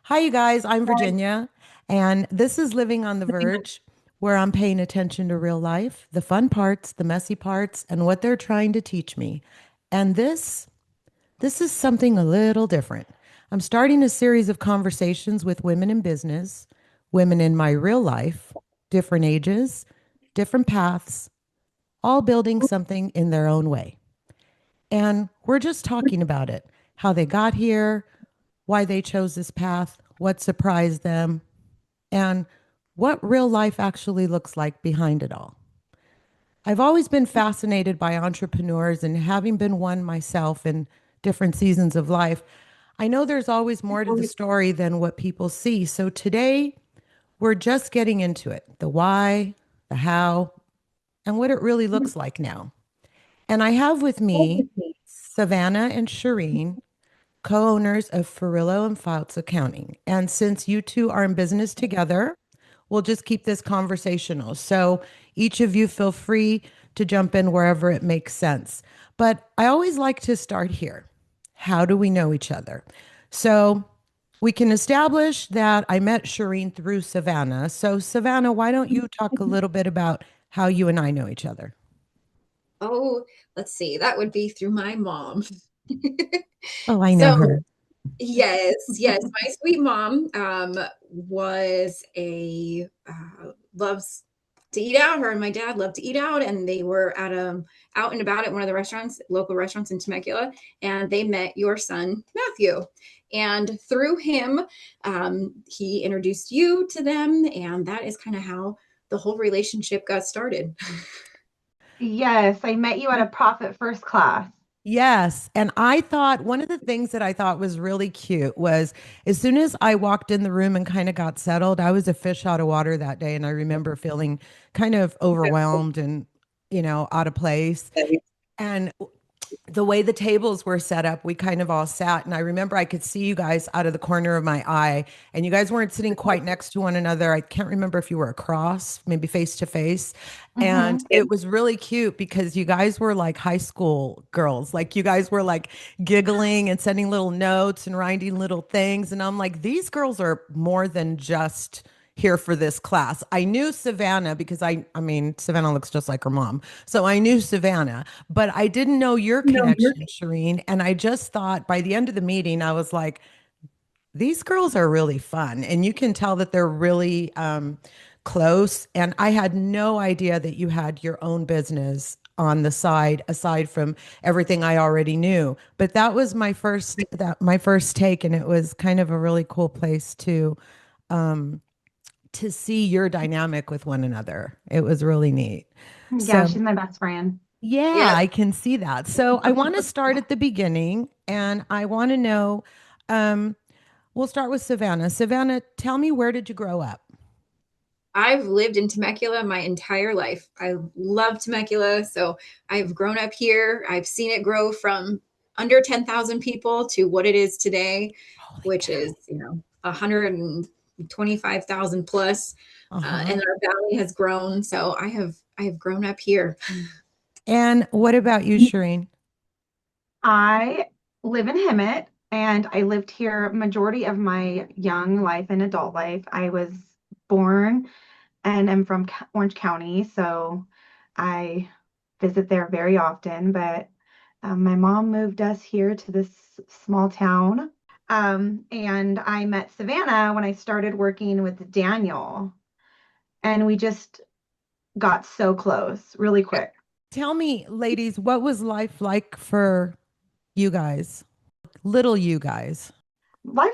Hi, you guys. I'm Virginia, and this is Living on the Verge, where I'm paying attention to real life, the fun parts, the messy parts, and what they're trying to teach me. And this is something a little different. I'm starting a series of conversations with women in business, women in my real life, different ages, different paths, all building something in their own way. And we're just talking about it, how they got here, why they chose this path, what surprised them, and what real life actually looks like behind it all. I've always been fascinated by entrepreneurs, and having been one myself in different seasons of life, I know there's always more to the story than what people see. So today, we're just getting into it, the why, the how, and what it really looks like now. And I have with me Savannah and Shareen, co-owners of Furillo and Pfautz Accounting. And since you two are in business together, we'll just keep this conversational. So each of you feel free to jump in wherever it makes sense. But I always like to start here. How do we know each other? So we can establish that I met Shareen through Savannah. So Savannah, why don't you talk a little bit about how you and I know each other? Oh, let's see. That would be through my mom. Oh, I know So, her. yes, my sweet mom was a loves to eat out. Her and my dad loved to eat out, and they were at out and about at one of the restaurants, local restaurants in Temecula, and they met your son Matthew. And through him, he introduced you to them, and that is kind of how the whole relationship got started. Yes, I met you at a Profit First class. Yes. And I thought one of the things that I thought was really cute was as soon as I walked in the room and kind of got settled, I was a fish out of water that day. And I remember feeling kind of overwhelmed and, out of place. And the way the tables were set up, we kind of all sat. And I remember I could see you guys out of the corner of my eye, and you guys weren't sitting quite next to one another. I can't remember if you were across, maybe face to face. And Hmm. it was really cute because you guys were like high school girls. Like you guys were like giggling and sending little notes and writing little things. And I'm like, these girls are more than just here for this class. I knew Savannah because I mean, Savannah looks just like her mom. So I knew Savannah, but I didn't know your connection, Shareen. And I just thought by the end of the meeting, I was like, these girls are really fun. And you can tell that they're really close. And I had no idea that you had your own business on the side aside from everything I already knew. But that was my first take, and it was kind of a really cool place um to see your dynamic with one another. It was really neat. Yeah, So she's my best friend. yeah, Yeah. I can see that. So I want to start at the beginning, and I want to know, um, we'll start with Savannah. Savannah, tell me, where did you grow up? I've lived in Temecula my entire life. I love Temecula. So I've grown up here. I've seen it grow from under 10,000 people to what it is today, Holy which cow. is, 125,000 plus. Uh-huh. And our valley has grown. So I have grown up here. And what about you, Shireen? I live in Hemet and I lived here majority of my young life and adult life. I was born and I'm from Orange County, so I visit there very often, but my mom moved us here to this small town. And I met Savannah when I started working with Daniel, and we just got so close really quick. Tell me, ladies, what was life like for you guys? Little you guys. Life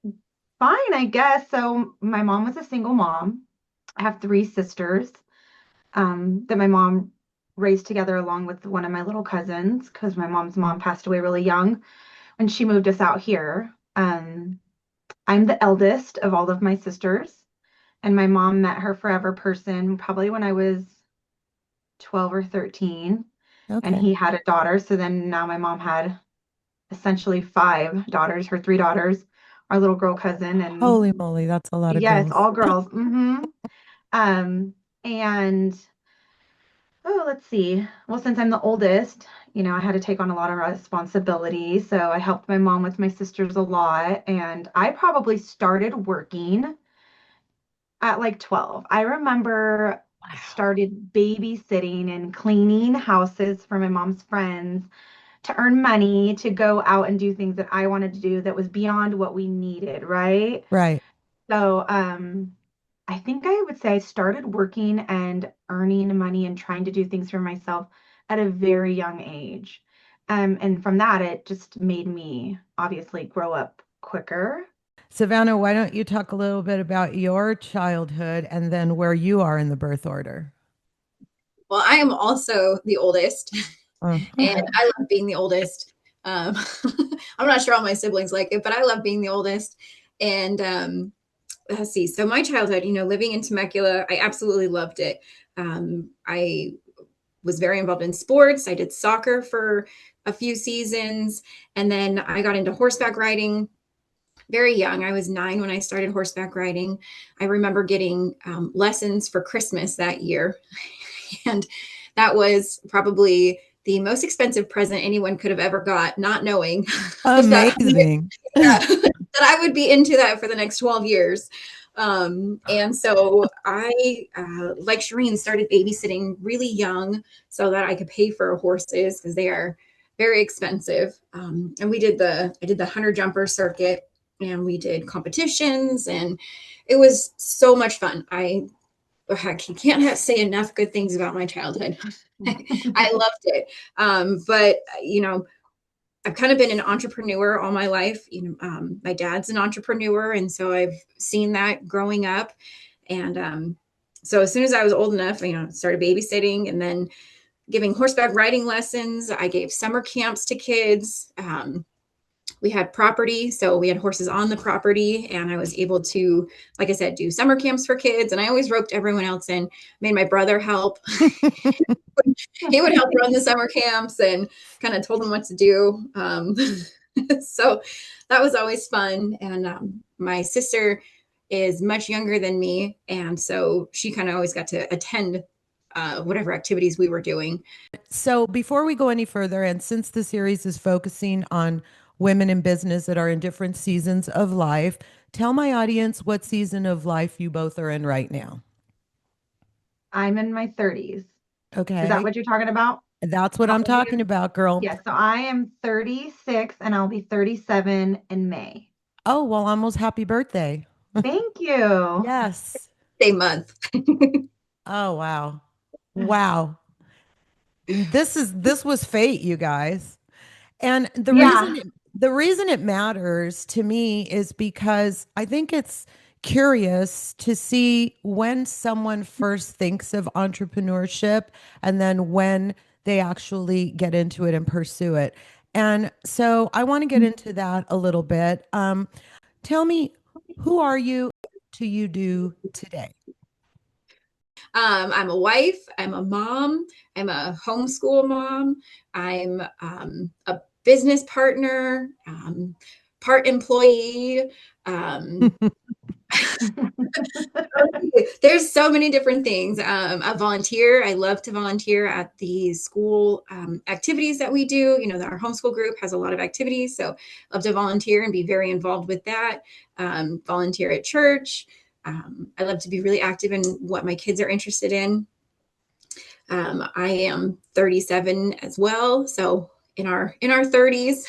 was fine, I guess. So my mom was a single mom. I have three sisters that my mom raised together along with one of my little cousins because my mom's mom passed away really young when she moved us out here. I'm the eldest of all of my sisters, and my mom met her forever person probably when I was 12 or 13, and Okay. he had a daughter. So then now my mom had essentially five daughters, her three daughters, our little girl cousin, and Holy moly, that's a lot of yes, girls. all girls. And Oh, let's see. Well, since I'm the oldest, I had to take on a lot of responsibility. So I helped my mom with my sisters a lot. And I probably started working at like 12. I remember Wow. started babysitting and cleaning houses for my mom's friends to earn money to go out and do things that I wanted to do that was beyond what we needed, right? Right. So, I think I would say I started working and earning money and trying to do things for myself at a very young age. And from that, it just made me obviously grow up quicker. Savannah, why don't you talk a little bit about your childhood and then where you are in the birth order? Well, I am also the oldest, Uh-huh. and I love being the oldest. Um, I'm not sure all my siblings like it, but I love being the oldest. And let's see. So my childhood, living in Temecula, I absolutely loved it. I was very involved in sports. I did soccer for a few seasons, and then I got into horseback riding very young. I was 9 when I started horseback riding. I remember getting lessons for Christmas that year. And that was probably the most expensive present anyone could have ever got, not knowing that, Amazing. that I would be into that for the next 12 years. And so I, like Shareen, started babysitting really young so that I could pay for horses because they are very expensive. And I did the hunter jumper circuit, and we did competitions, and it was so much fun. I can't say enough good things about my childhood. I loved it. But I've kind of been an entrepreneur all my life. My dad's an entrepreneur, and so I've seen that growing up. And so as soon as I was old enough, started babysitting and then giving horseback riding lessons. I gave summer camps to kids. We had property, so we had horses on the property, and I was able to, like I said, do summer camps for kids. And I always roped everyone else in, made my brother help. He would help run the summer camps and kind of told them what to do. So that was always fun. And my sister is much younger than me, and so she kind of always got to attend whatever activities we were doing. So, before we go any further, and since the series is focusing on women in business that are in different seasons of life, tell my audience what season of life you both are in right now. I'm in my 30s. Is that Okay. what you're talking about? That's what How I'm old are talking you? about, girl. Yes, so I am 36 and I'll be 37 in May. Oh, well, almost happy birthday. Thank you. Yes. Same month. Oh, wow. Wow. This was fate, you guys. And Yeah. the reason it matters to me is because I think it's curious to see when someone first thinks of entrepreneurship and then when they actually get into it and pursue it. And so I want to get into that a little bit. Tell me, who are you? Do you do today? I'm a wife, I'm a mom, I'm a homeschool mom, I'm a business partner, part employee. Um, there's so many different things. A volunteer. I love to volunteer at the school activities that we do. Our homeschool group has a lot of activities, so I love to volunteer and be very involved with that. Volunteer at church. I love to be really active in what my kids are interested in. I am 37 as well, so in our 30s.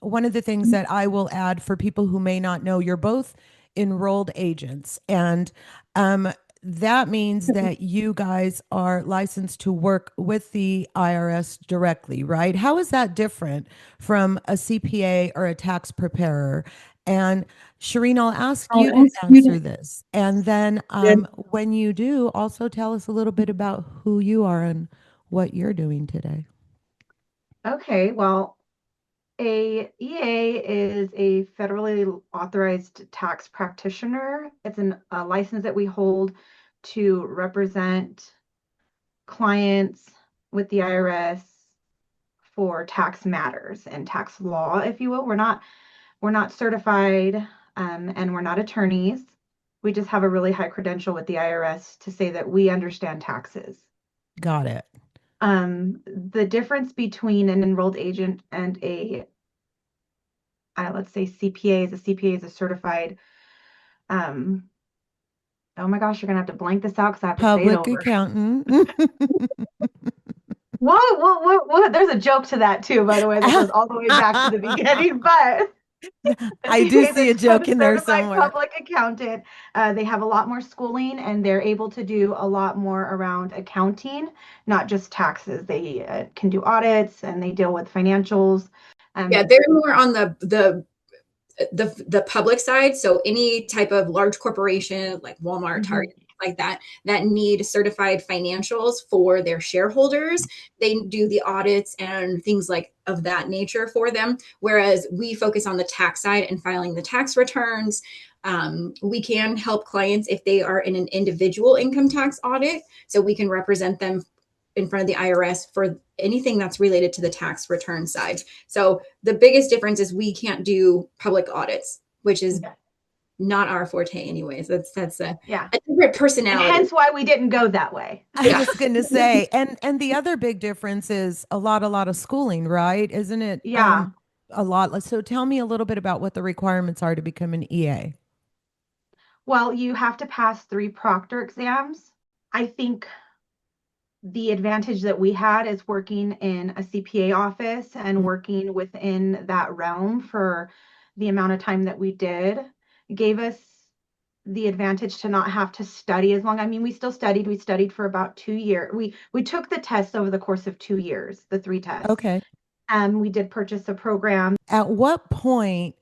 One of the things that I will add for people who may not know, you're both enrolled agents. And um, that means that you guys are licensed to work with the IRS directly, right? How is that different from a CPA or a tax preparer? And Shareen, I'll ask you to answer this. And then when you do, also tell us a little bit about who you are and what you're doing today. Okay, well, a EA is a federally authorized tax practitioner. It's a license that we hold to represent clients with the IRS for tax matters and tax law, if you will. We're not certified, and we're not attorneys. We just have a really high credential with the IRS to say that we understand taxes. Got it. The difference between an enrolled agent and let's say CPA is a certified, um, oh my gosh, you're gonna have to blank this out because I have to say it Public over. accountant. What? There's a joke to that too, by the way, that goes all the way back to the beginning, but I do is see a joke a in there certified somewhere. public accountant. They have a lot more schooling and they're able to do a lot more around accounting, not just taxes. They can do audits and they deal with financials. Yeah, they're more on the public side. So any type of large corporation like Walmart, Target, like that need certified financials for their shareholders, they do the audits and things like of that nature for them. Whereas we focus on the tax side and filing the tax returns. We can help clients if they are in an individual income tax audit. So we can represent them in front of the IRS for anything that's related to the tax return side. So the biggest difference is we can't do public audits, which is not our forte anyways. That's a different personality. And hence why we didn't go that way. I was going to say, and the other big difference is a lot of schooling, right? Isn't it? Yeah. A lot. So tell me a little bit about what the requirements are to become an EA. Well, you have to pass 3 proctor exams. I think the advantage that we had is working in a CPA office and working within that realm for the amount of time that we did gave us the advantage to not have to study as long. I mean, we still studied. We studied for about 2 years. We took the tests over the course of 2 years, the 3 tests. Okay. We did purchase a program. At what point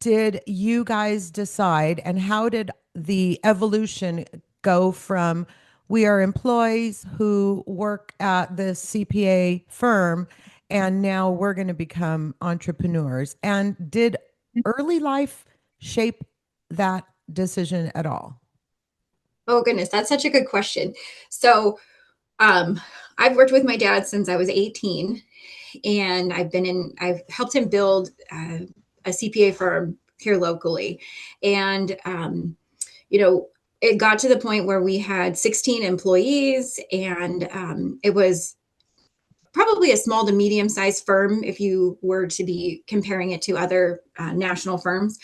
did you guys decide, and how did the evolution go from we are employees who work at the CPA firm and now we're going to become entrepreneurs? And did early life shape that decision at all? Oh goodness, that's such a good question. So I've worked with my dad since I was 18, and I've helped him build a CPA firm here locally. And, it got to the point where we had 16 employees, and it was probably a small to medium sized firm if you were to be comparing it to other national firms.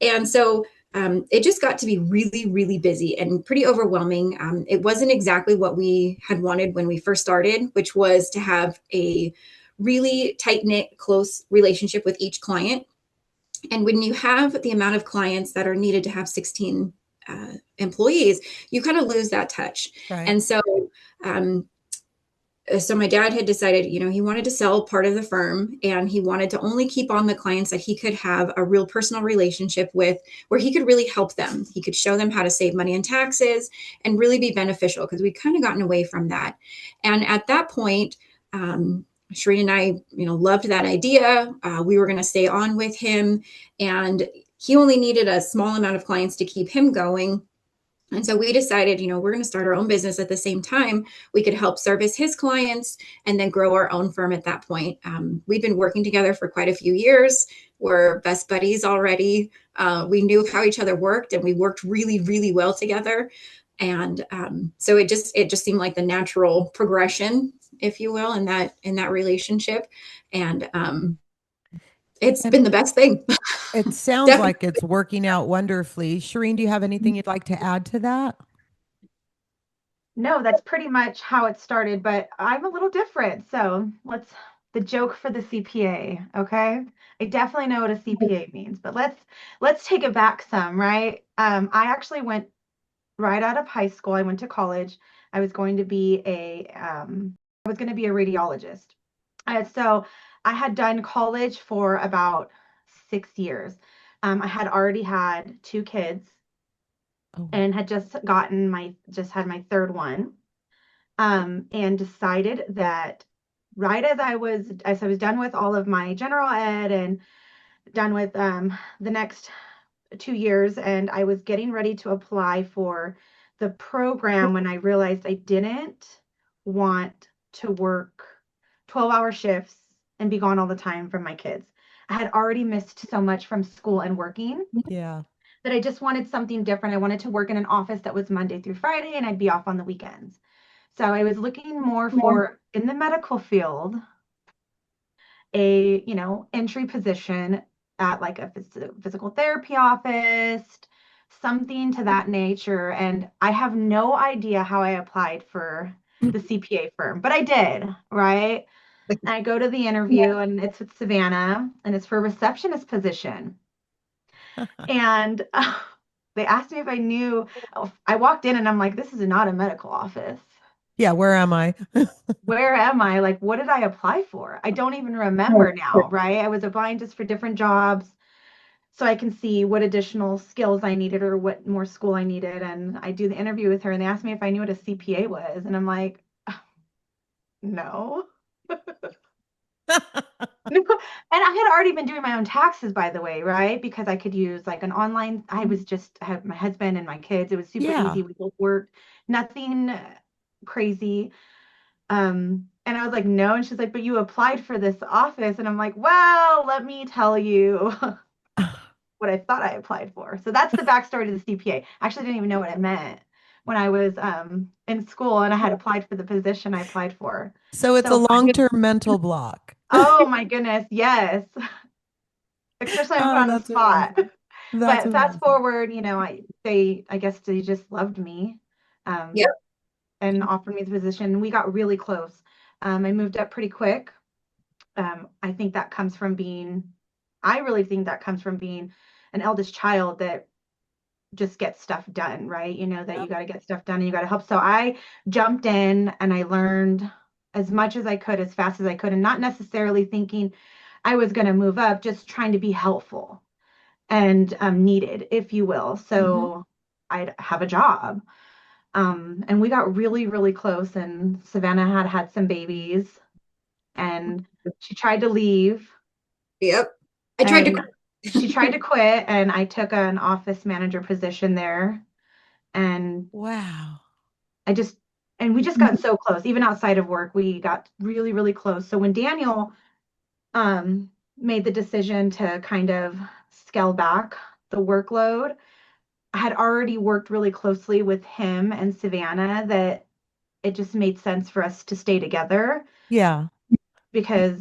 And so it just got to be really, really busy and pretty overwhelming. It wasn't exactly what we had wanted when we first started, which was to have a really tight knit, close relationship with each client. And when you have the amount of clients that are needed to have 16 employees, you kind of lose that touch. Right. And so my dad had decided, he wanted to sell part of the firm, and he wanted to only keep on the clients that he could have a real personal relationship with, where he could really help them. He could show them how to save money in taxes and really be beneficial, because we'd kind of gotten away from that. And at that point, Shareen and I, loved that idea. We were going to stay on with him, and he only needed a small amount of clients to keep him going. And so we decided, we're going to start our own business at the same time. We could help service his clients and then grow our own firm at that point. We've been working together for quite a few years. We're best buddies already. We knew how each other worked, and we worked really, really well together. And so it just seemed like the natural progression, if you will, in that relationship. And it's been the best thing. It sounds like it's working out wonderfully. Shareen, do you have anything you'd like to add to that? No, that's pretty much how it started, but I'm a little different. So the joke for the CPA, okay? I definitely know what a CPA means, but let's take it back some, right? I actually went right out of high school. I went to college. I was going to be a radiologist. So I had done college for about 6 years. I had already had 2 kids and had just had my third one. And decided that right as I was done with all of my general ed and done with the next 2 years, and I was getting ready to apply for the program, when I realized I didn't want to work 12-hour shifts and be gone all the time from my kids. I had already missed so much from school and working. Yeah. That I just wanted something different. I wanted to work in an office that was Monday through Friday, and I'd be off on the weekends. So I was looking more for in the medical field, a, entry position at like a physical therapy office, something to that nature. And I have no idea how I applied for the CPA firm, but I did, right? And I go to the interview and it's with Savannah and it's for a receptionist position. And they asked me if I knew. I walked in and I'm like, this is not a medical office. Yeah, where am I? Where am I? Like, what did I apply for? I don't even remember now, right? I was applying just for different jobs so I can see what additional skills I needed or what more school I needed. And I do the interview with her and they asked me if I knew what a CPA was. And I'm like, no. No. And I had already been doing my own taxes, by the way, right? Because I could use like an online, I had my husband and my kids. It was super Yeah. easy. We both worked, nothing crazy. And I was like, no. And she's like, but you applied for this office. And I'm like, well, let me tell you what I thought I applied for. So that's the backstory to the CPA. I actually didn't even know what it meant when I was in school and I had applied for the position I applied for. So it's a So, long-term mental block. oh my goodness, yes. Especially when I'm put Oh, on the that's spot. amazing. That's But fast amazing. forward, I guess they just loved me, Yep. and offered me the position. We got really close. I moved up pretty quick. I think that comes from I really think that comes from being an eldest child that just gets stuff done, right? You know, that you Yep. got to get stuff done and you got to help. So I jumped in and I learned as much as I could, as fast as I could, and not necessarily thinking I was going to move up, just trying to be helpful and needed, if you will. Hmm. So I'd have a job. And we got really, really close, and Savannah had some babies, and she tried to leave, Yep. I tried to. and she tried to quit, and I took an office manager position there, and Wow. I just and we just got so close. Even outside of work, we got really, really close. So when Daniel made the decision to kind of scale back the workload, I had already worked really closely with him and Savannah that it just made sense for us to stay together Yeah. because,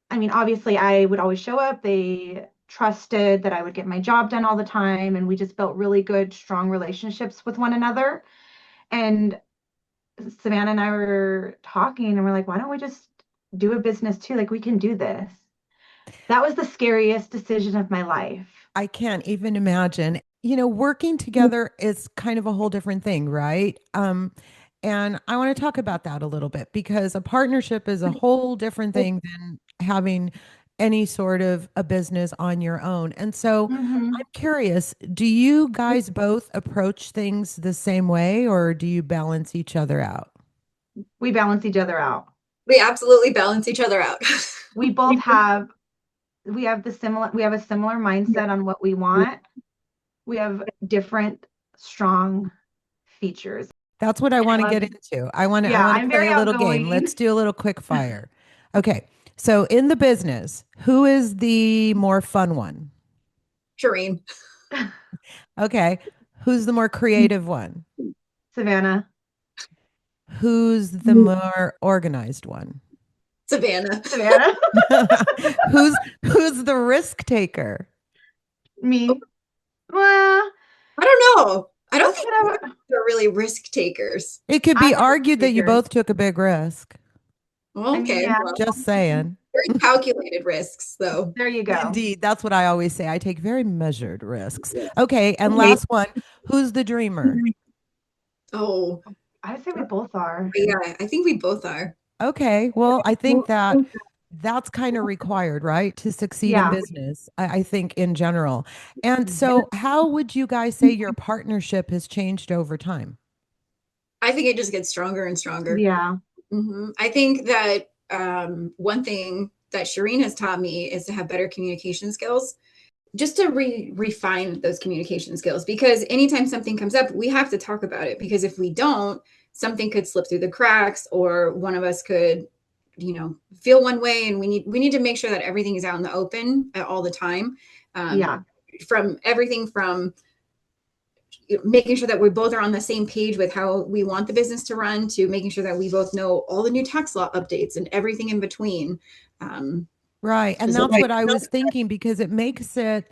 I mean, obviously I would always show up. They trusted that I would get my job done all the time. And we just built really good, strong relationships with one another. And Savannah and I were talking and we're like, why don't we just do a business too? Like, we can do this. That was the scariest decision of my life. I can't even imagine. Working together is kind of a whole different thing, right? And I want to talk about that a little bit because a partnership is a whole different thing than having any sort of a business on your own. And so I'm Hmm. curious, do you guys both approach things the same way or do you balance each other out? We balance each other out. We absolutely balance each other out. We both have we have a similar mindset on what we want. We have different strong features. That's what I And want I to love, get into. I yeah, want to I'm play very a little game. outgoing. Let's do a little quick fire. Okay. So in the business, who is the more fun one? Shareen. Okay. Who's the more creative one? Savannah, Who's the more organized one? Savannah. Savannah, Who's the risk taker? me. Well, I don't know. I don't that's think kind of, they're really risk takers. It could be I'm a risk argued that you taker. both took a big risk. Well, I mean, okay. yeah, Well, Just saying. very calculated risks, though. there you go. Indeed, that's what I always say. I take very measured risks. Okay, and last one, who's the dreamer? Oh, I'd say we both are. yeah. I think we both are. Okay, well, I think that that's kind of required, right, to succeed in Yeah. business, I think in general. And so, how would you guys say your partnership has changed over time? I think it just gets stronger and stronger. Yeah. I think that one thing that Shareen has taught me is to have better communication skills, just to refine those communication skills. Because anytime something comes up, we have to talk about it. Because if we don't, something could slip through the cracks, or one of us could, feel one way, and we need to make sure that everything is out in the open at all the time. Um, Yeah. from everything from making sure that we both are on the same page with how we want the business to run, to making sure that we both know all the new tax law updates and everything in between. Right. And So that's what I was thinking because it makes it,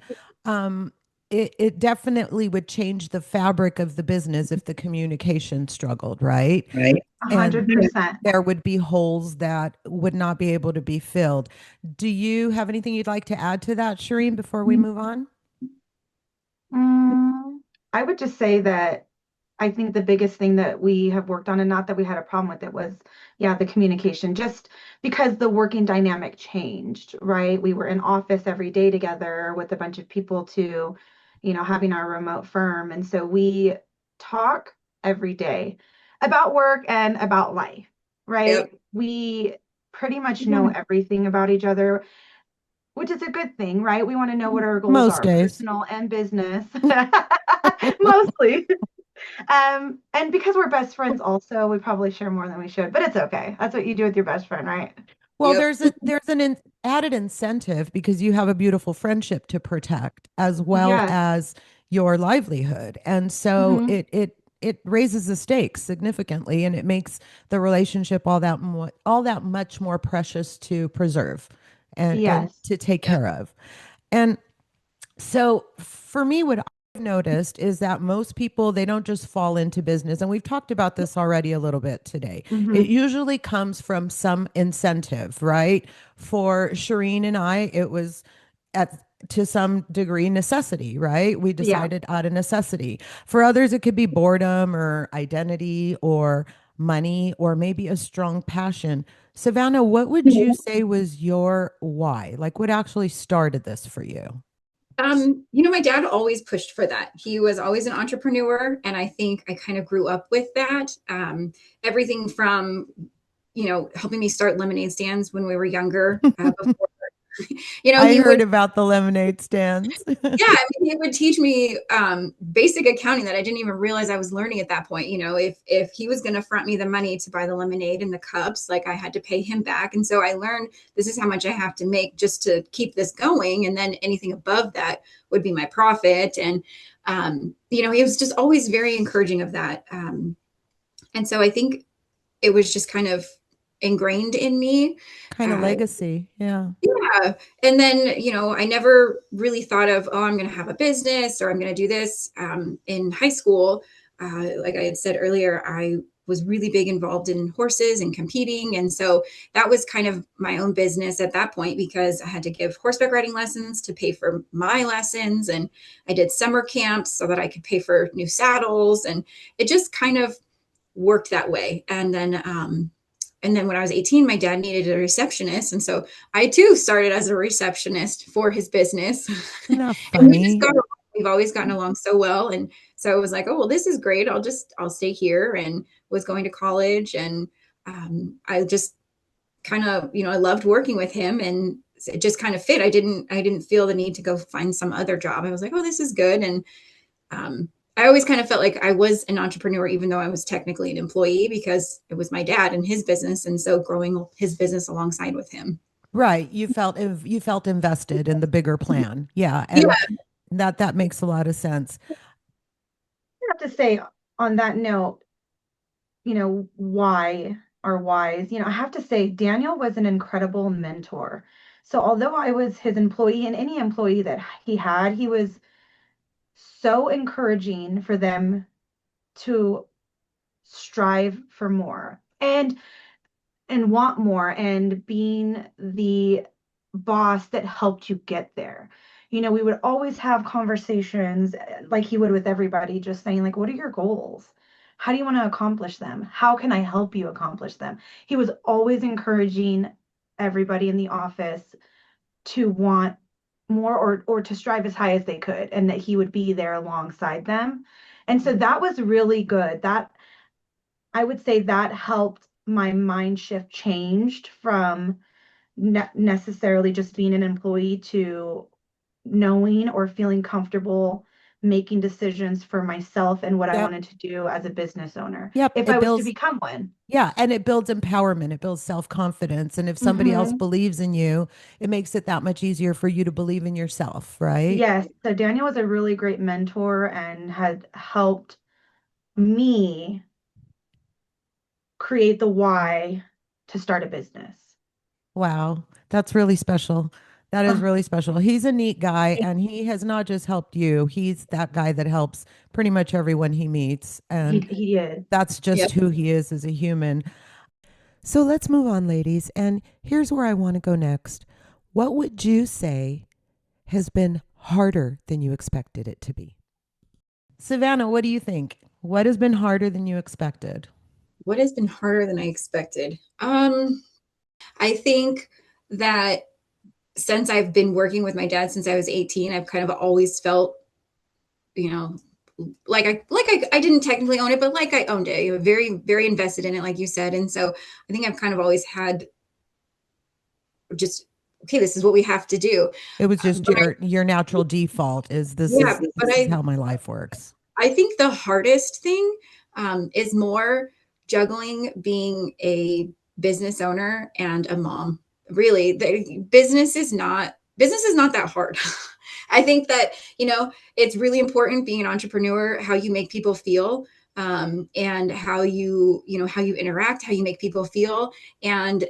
it definitely would change the fabric of the business if the communication struggled, right? right? And 100%. there would be holes that would not be able to be filled. Do you have anything you'd like to add to that, Shareen, before we move on? I would just say that I think the biggest thing that we have worked on, and not that we had a problem with it, was, yeah, the communication, just because the working dynamic changed, right? We were in office every day together with a bunch of people to, having our remote firm. And so we talk every day about work and about life, yep. right? We pretty much know everything about each other, which is a good thing, right? We want to know what our goals Most are, days. personal and business, mostly. And because we're best friends also, we probably share more than we should, but it's okay. That's what you do with your best friend, right? Well, Yep. there's an added incentive because you have a beautiful friendship to protect as well Yes. as your livelihood. And so Hmm. it raises the stakes significantly and it makes the relationship all that much more precious to preserve and Yes. to take Yep. care of. And so for me, what I've noticed is that most people, they don't just fall into business. And we've talked about this already a little bit today. It Hmm. usually comes from some incentive, right? For Shareen and I, it was at to some degree necessity, right? We Yeah. decided out of necessity. For others, it could be boredom or identity or money or maybe a strong passion. Savannah, what would you say was your why? Like what actually started this for you? My dad always pushed for that. He was always an entrepreneur, and I think I kind of grew up with that. Everything from, helping me start lemonade stands when we were younger. Before, I he heard would, about the lemonade stands. yeah, I mean, he would teach me basic accounting that I didn't even realize I was learning at that point. If he was going to front me the money to buy the lemonade and the cups, like I had to pay him back, and so I learned this is how much I have to make just to keep this going, and then anything above that would be my profit. And he was just always very encouraging of that. And so I think it was just kind of ingrained in me. Kind of Uh, legacy. Yeah. yeah. And then, I never really thought of, oh, I'm going to have a business or I'm going to do this. In high school, like I had said earlier, I was really big involved in horses and competing. And so that was kind of my own business at that point because I had to give horseback riding lessons to pay for my lessons. And I did summer camps so that I could pay for new saddles. And it just kind of worked that way. And then when I was 18, my dad needed a receptionist. And so I too started as a receptionist for his business. Isn't that And we just funny? got along. We've always gotten along so well. And so I was like, oh, well, this is great. I'll stay here, and was going to college. And I just kind of, I loved working with him, and it just kind of fit. I didn't feel the need to go find some other job. I was like, oh, this is good. And I always kind of felt like I was an entrepreneur, even though I was technically an employee, because it was my dad and his business. And so growing his business alongside with him. Right. You felt invested in the bigger plan. Yeah. Yeah. And that makes a lot of sense. I have to say on that note, why or whys, I have to say Daniel was an incredible mentor. So although I was his employee and any employee that he had, he was so encouraging for them to strive for more and want more and being the boss that helped you get there. We would always have conversations like he would with everybody, just saying, like, what are your goals? How do you want to accomplish them? How can I help you accomplish them? He was always encouraging everybody in the office to want more or to strive as high as they could, and that he would be there alongside them. And so that was really good. That I would say that helped my mind shift changed from necessarily just being an employee to knowing or feeling comfortable making decisions for myself and what I Yep. wanted to do as a business owner, Yep. if I It was to builds, become one. yeah. And it builds empowerment. It builds self-confidence. And if somebody else Hmm. believes in you, it makes it that much easier for you to believe in yourself, right? Yes. So Daniel was a really great mentor and had helped me create the why to start a business. Wow. That's really special. That is really special. He's a neat guy and he has not just helped you. He's that guy that helps pretty much everyone he meets. And He did. that's just Yep. who he is as a human. So let's move on, ladies. And here's where I want to go next. What would you say has been harder than you expected it to be? Savannah, what do you think? What has been harder than you expected? What has been harder than I expected? I think that since I've been working with my dad since I was 18, I've kind of always felt, you know, I didn't technically own it, but like I owned it. You know, very, very invested in it, like you said. And so I think I've kind of always had just, okay, this is what we have to do. It was just But your natural default is yeah, but this is how my life works. I think the hardest thing is more juggling being a business owner and a mom. Really, the business is not that hard. I think that it's really important being an entrepreneur, how you make people feel, and how how you interact, how you make people feel, and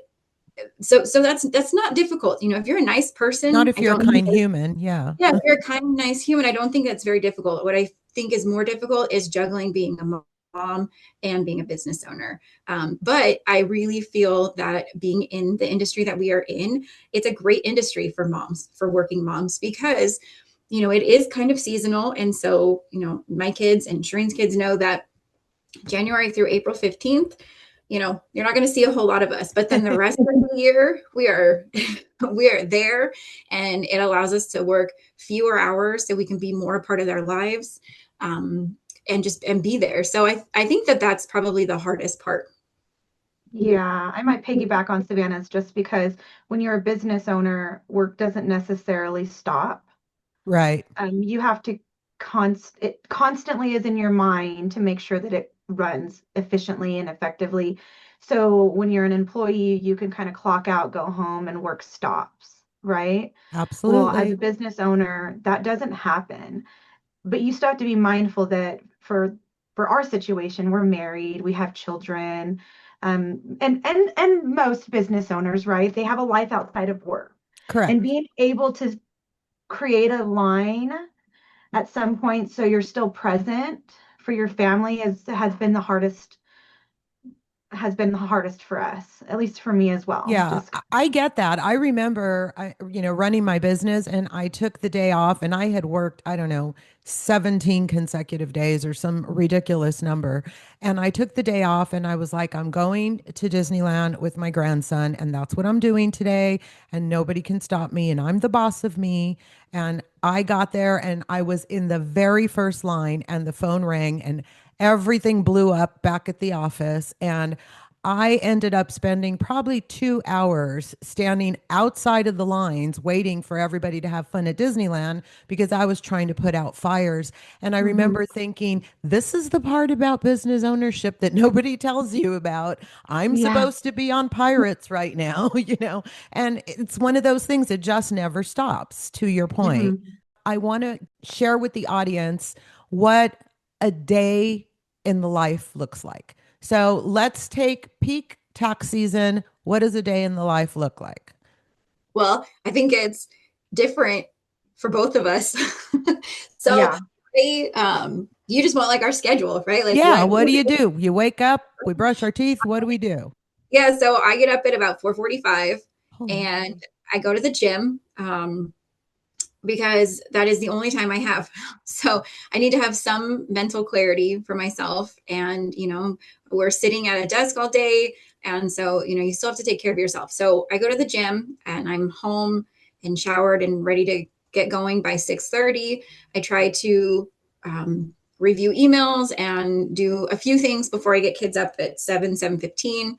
so that's not difficult. If you're a nice Not person, if I you're a don't think kind human. Yeah. yeah, if you're a kind, nice human, I don't think that's very difficult. What I think is more difficult is juggling being a mom and being a business owner. But I really feel that being in the industry that we are in, it's a great industry for moms, for working moms, because it is kind of seasonal. And so, my kids and Shareen's kids know that January through April 15th, you're not going to see a whole lot of us, but then the rest of the year we are we are there, and it allows us to work fewer hours so we can be more a part of their lives, and be there. So I think that that's probably the hardest part. Yeah, I might piggyback on Savannah's just because when you're a business owner, work doesn't necessarily stop. Right. You have to it constantly is in your mind to make sure that it runs efficiently and effectively. So when you're an employee, you can kind of clock out, go home, and work stops, right? Well, as a Absolutely. business owner, that doesn't happen. But you still have to be mindful that for our situation, we're married, we have children, and most business owners, right? They have a life outside of work, and Correct. being able to create a line at some point so you're still present for your family has been the hardest for us, at least for me as well. Yeah, Just I get that. I remember, running my business and I took the day off and I had worked, I don't know, 17 consecutive days or some ridiculous number. And I took the day off and I was like, I'm going to Disneyland with my grandson and that's what I'm doing today. And nobody can stop me. And I'm the boss of me. And I got there and I was in the very first line and the phone rang and everything blew up back at the office. And I ended up spending probably 2 hours standing outside of the lines waiting for everybody to have fun at Disneyland because I was trying to put out fires. And I mhm. remember thinking, this is the part about business ownership that nobody tells you about. I'm Yeah. supposed to be on Pirates right now, and it's one of those things that just never stops, to your point. Mhm. I want to share with the audience what a day in the life looks like. So let's take peak tax season. What does a day in the life look like? Well, I think it's different for both of us. So Yeah. you just want like our schedule, right? Like Yeah, what, what do you do? You wake up, we brush our teeth. What do we do? yeah, so I get up at about 4:45 Oh, and I go to the gym. Because that is the only time I have. So I need to have some mental clarity for myself. And, we're sitting at a desk all day. And so, you still have to take care of yourself. So I go to the gym and I'm home and showered and ready to get going by 6:30. I try to review emails and do a few things before I get kids up at 7:15.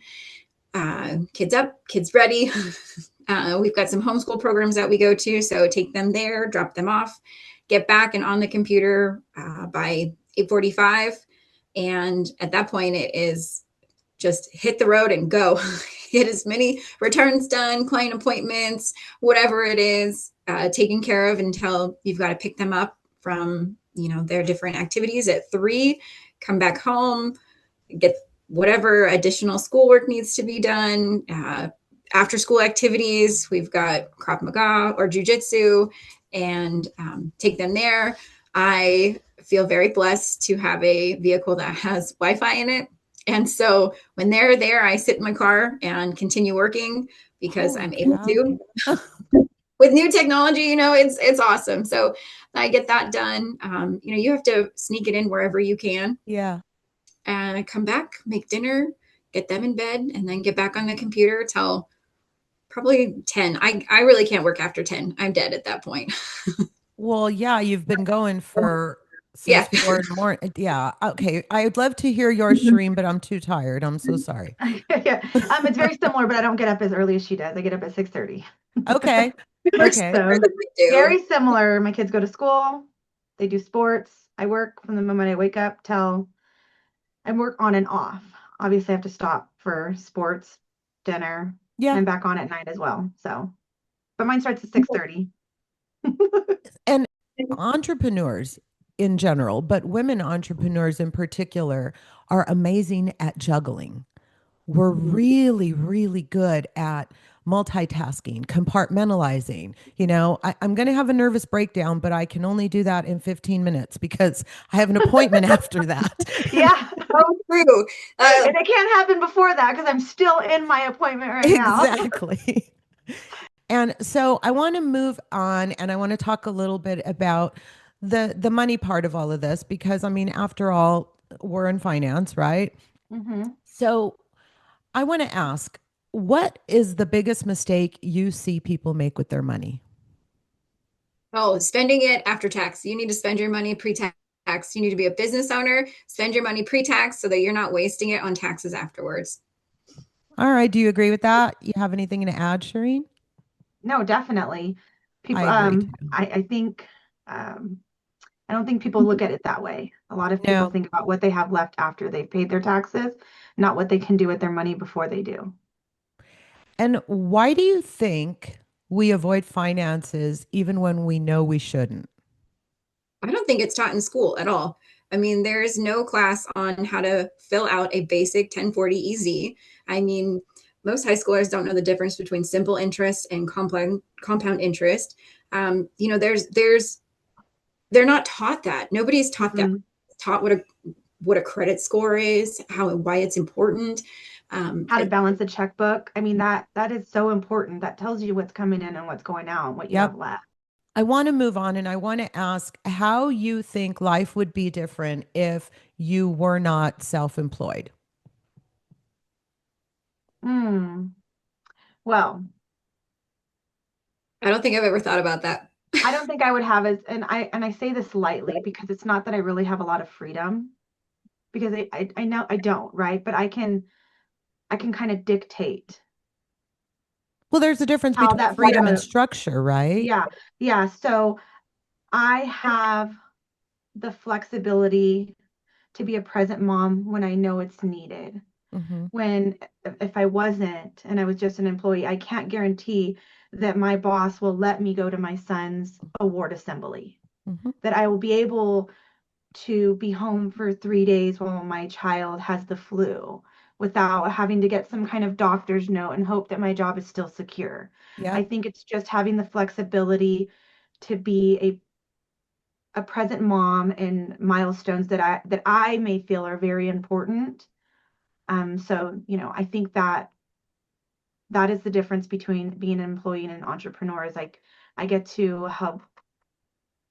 Kids up, kids ready. We've got some homeschool programs that we go to, so take them there, drop them off, get back and on the computer by 8:45. And at that point, it is just hit the road and go. Get as many returns done, client appointments, whatever it is, taken care of until you've got to pick them up from, their different activities at 3, come back home, get whatever additional schoolwork needs to be done. After school activities, we've got Krav Maga or Jiu-Jitsu, and take them there. I feel very blessed to have a vehicle that has Wi-Fi in it. And so when they're there, I sit in my car and continue working because Holy I'm able cow. to. With new technology, it's awesome. So I get that done. You have to sneak it in wherever you can. Yeah. And I come back, make dinner, get them in bed, and then get back on the computer till probably 10. I really can't work after 10. I'm dead at that point. Well, yeah, you've been going for since Yeah. 4 in the morning. Yeah. Okay. I'd love to hear yours, Shareen, but I'm too tired. I'm so sorry. Yeah. It's very similar, but I don't get up as early as she does. I get up at 6:30. Okay. We're Okay. similar So than we do. very similar. My kids go to school, they do sports. I work from the moment I wake up till I work on and off. Obviously, I have to stop for sports, dinner, and Yeah. I'm back on at night as well. So, but mine starts at 6:30. And entrepreneurs in general, but women entrepreneurs in particular, are amazing at juggling. We're really, really good at multitasking, compartmentalizing. I'm going to have a nervous breakdown, but I can only do that in 15 minutes because I have an appointment after that. Yeah. Oh, true. And it can't happen before that because I'm still in my appointment right now. Exactly. And so I want to move on and I want to talk a little bit about the money part of all of this because I mean, after all, we're in finance, right? Hmm. So I want to ask, what is the biggest mistake you see people make with their money? Oh, spending it after tax. You need to spend your money pre-tax. You need to be a business owner, spend your money pre-tax so that you're not wasting it on taxes afterwards. All right. Do you agree with that? You have anything to add, Shareen? No, definitely. I People, agree too. I think, I don't think people look at it that way. A lot of people No. think about what they have left after they've paid their taxes, not what they can do with their money before they do. And why do you think we avoid finances even when we know we shouldn't? I don't think it's taught in school at all. I mean, there is no class on how to fill out a basic 1040 EZ. I mean, most high schoolers don't know the difference between simple interest and compound interest. There's they're not taught that. Nobody's taught that. Mhm. Taught what a credit score is, how and why it's important. How to balance a checkbook. I mean, that is so important. That tells you what's coming in and what's going out and what you have Yep. left. I want to move on and I want to ask how you think life would be different if you were not self-employed. Hmm. Well, I don't think I've ever thought about that. I don't think I would have as, and I say this lightly because it's not that I really have a lot of freedom because I know I don't, right? But I can kind of dictate Well, there's a difference how between that freedom and freedom, structure, right? yeah, yeah. So I have the flexibility to be a present mom when I know it's needed. Hmm. When if I wasn't and I was just an employee, I can't guarantee that my boss will let me go to my son's award assembly, Hmm. that I will be able to be home for 3 days while my child has the flu without having to get some kind of doctor's note and hope that my job is still secure. I Yep. think it's just having the flexibility to be a present mom in milestones that I may feel are very important. So, I think that is the difference between being an employee and an entrepreneur is like I get to help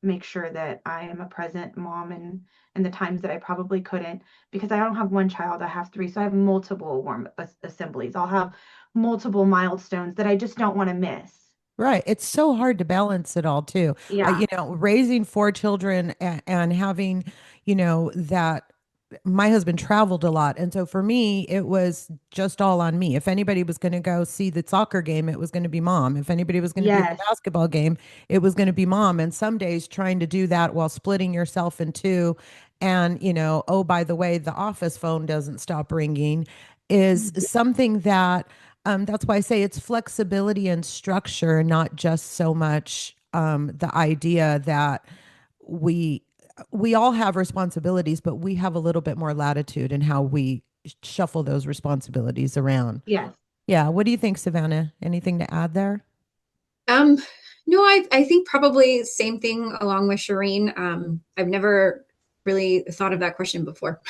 make sure that I am a present mom and the times that I probably couldn't because I don't have one child, I have three. So I have multiple warm assemblies. I'll have multiple milestones that I just don't want to miss. Right. It's so hard to balance it all too. Yeah. Raising 4 children and having, that my husband traveled a lot. And so for me, it was just all on me. If anybody was going to go see the soccer game, it was going to be mom. If anybody was going to be at the Yes. basketball game, it was going to be mom. And some days trying to do that while splitting yourself in two and, oh, by the way, the office phone doesn't stop ringing is something that that's why I say it's flexibility and structure, not just so much the idea that we we all have responsibilities, but we have a little bit more latitude in how we shuffle those responsibilities around. Yes. Yeah. What do you think, Savannah? Anything to add there? Um, no, I think probably same thing along with Shareen. I've never really thought of that question before.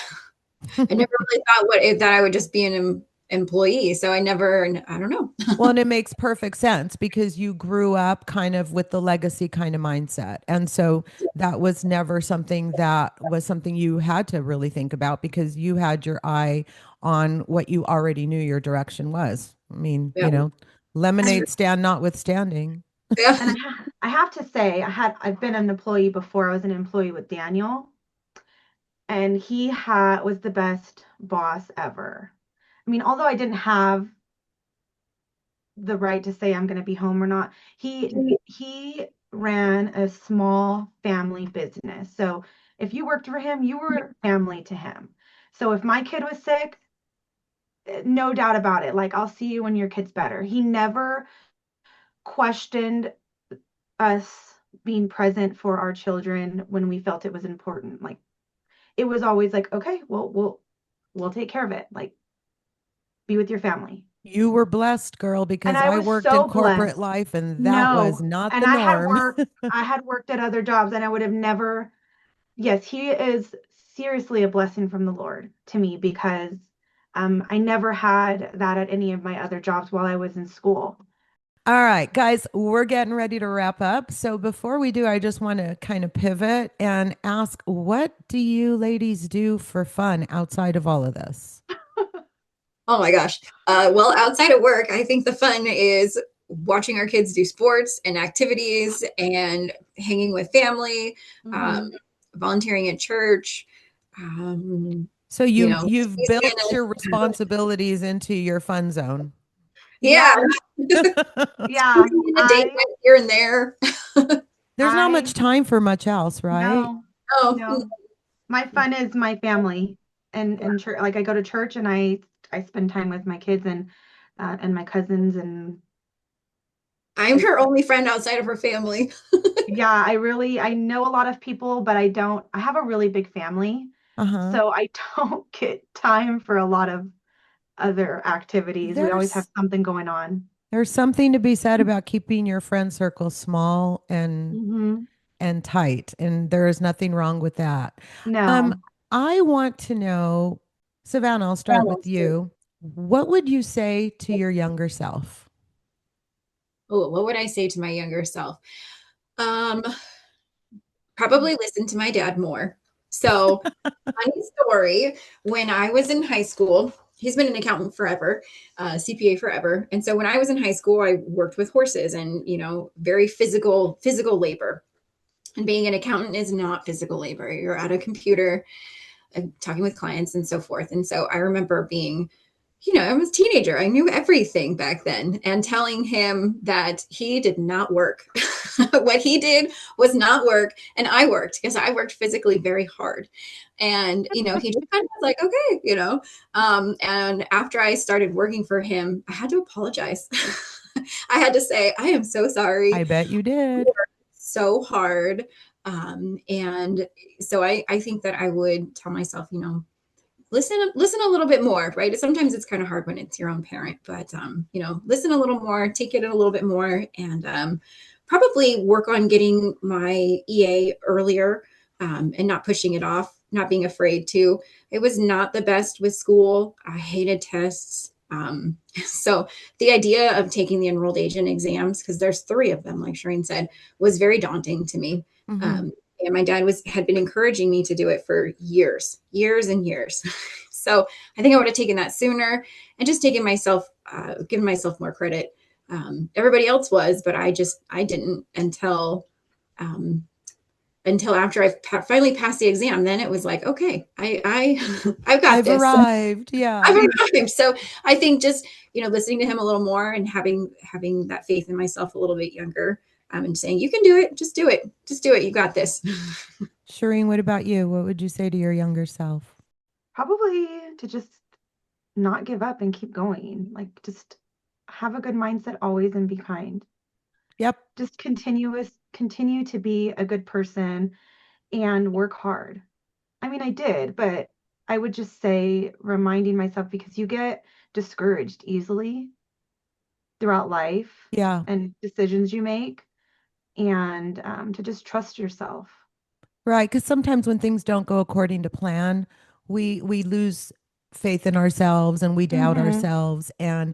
I never really thought that I would just be an employee. So I don't know. Well, and it makes perfect sense because you grew up kind of with the legacy kind of mindset. And so that was never something you had to really think about because you had your eye on what you already knew your direction was. I mean, Yeah. lemonade stand notwithstanding. Yeah. And I have to say, I've been an employee before. I was an employee with Daniel, and he was the best boss ever. I mean, although I didn't have the right to say I'm going to be home or not, he ran a small family business. So if you worked for him, you were family to him. So if my kid was sick, no doubt about it. Like, I'll see you when your kid's better. He never questioned us being present for our children when we felt it was important. Like, it was always like, okay, well, we'll take care of it. Like, be with your family. You were blessed, girl, And because I I was worked in so corporate blessed. life and that was No. not And the norm. I had worked at other jobs and I would have never, yes, he is seriously a blessing from the Lord to me because I never had that at any of my other jobs while I was in school. All right, guys, we're getting ready to wrap up. So before we do, I just want to kind of pivot and ask, what do you ladies do for fun outside of all of this? Oh my gosh. Well, outside of work, I think the fun is watching our kids do sports and activities and hanging with family, um, Mhm. volunteering at church. Um, So you you know, you've built your responsibilities into your fun zone. yeah, Yeah, yeah. a date night here and there. There's not I much time for much else, right? no, Oh, no. My fun is my family and church. Like, I go to church and I spend time with my kids and my cousins and I'm her only friend outside of her family. yeah, I know a lot of people, but I have a really big family, Uh-huh. so I don't get time for a lot of other activities. We always have There's something going on. there's something to be said about keeping your friend circle small Hmm. and tight, and there is nothing wrong with that. Um, No. I want to know, Savannah, I'll start with you. What would you say to your younger self? Oh, what would I say to my younger self? Um, Probably listen to my dad more. So, funny story, when I was in high school, he's been an accountant forever, CPA forever. And so when I was in high school, I worked with horses and, very physical labor. And being an accountant is not physical labor. You're at a computer, talking with clients and so forth. And so I remember being, I was a teenager. I knew everything back then and telling him that he did not work. What he did was not work. And I worked because I worked physically very hard. And, he just kind of was like, okay, and after I started working for him, I had to apologize. I had to say, I am so sorry. I bet you You did. worked so hard. And so I think that I would tell myself, listen a little bit more, right? Sometimes it's kind of hard when it's your own parent, but listen a little more, take it a little bit more, and probably work on getting my EA earlier, and not pushing it off, not being afraid to. It was not the best with school. I hated tests. So the idea of taking the enrolled agent exams, because there's 3 of them, like Shareen said, was very daunting to me. Hmm. And my dad had been encouraging me to do it for years and years. So I think I would have taken that sooner and just given myself more credit. Everybody else was, but I didn't until, um, until after finally passed the exam. Then it was like, okay, I've got I've this. arrived. Yeah. I've arrived. So I think just, listening to him a little more and having that faith in myself a little bit younger, and saying, you can do it. Just do it. Just do it. You got this. Shareen, what about you? What would you say to your younger self? Probably to just not give up and keep going. Like just have a good mindset always and be kind. Yep. Just continue to be a good person and work hard. I mean, I did, but I would just say reminding myself because you get discouraged easily throughout life Yeah. and decisions you make, and to just trust yourself. Right. Because sometimes when things don't go according to plan, we lose faith in ourselves and we doubt Hmm. ourselves. And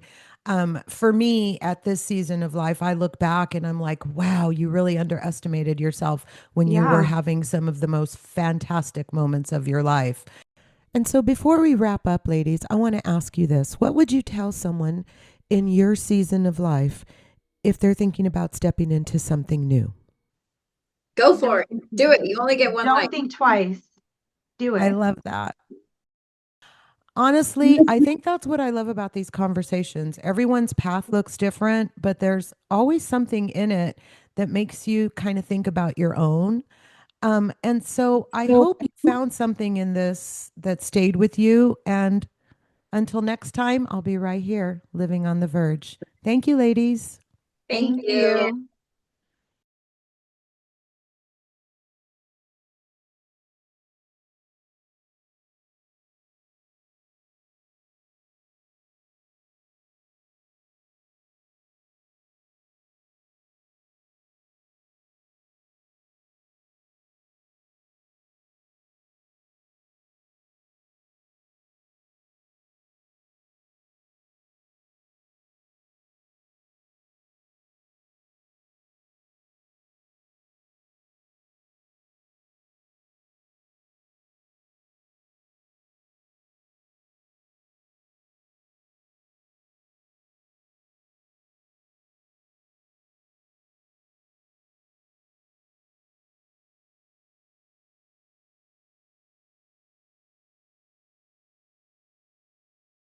for me, at this season of life, I look back and I'm like, wow, you really underestimated yourself when you were Yeah. having some of the most fantastic moments of your life. And so before we wrap up, ladies, I want to ask you this. What would you tell someone in your season of life if they're thinking about stepping into something new? Go for Don't it. Do it. You only get one life. don't think twice. Do I it. love that. Honestly, I think that's what I love about these conversations. Everyone's path looks different, but there's always something in it that makes you kind of think about your own. And so I hope you found something in this that stayed with you. And until next time, I'll be right here living on the verge. Thank you, ladies. Thank Thank you. you.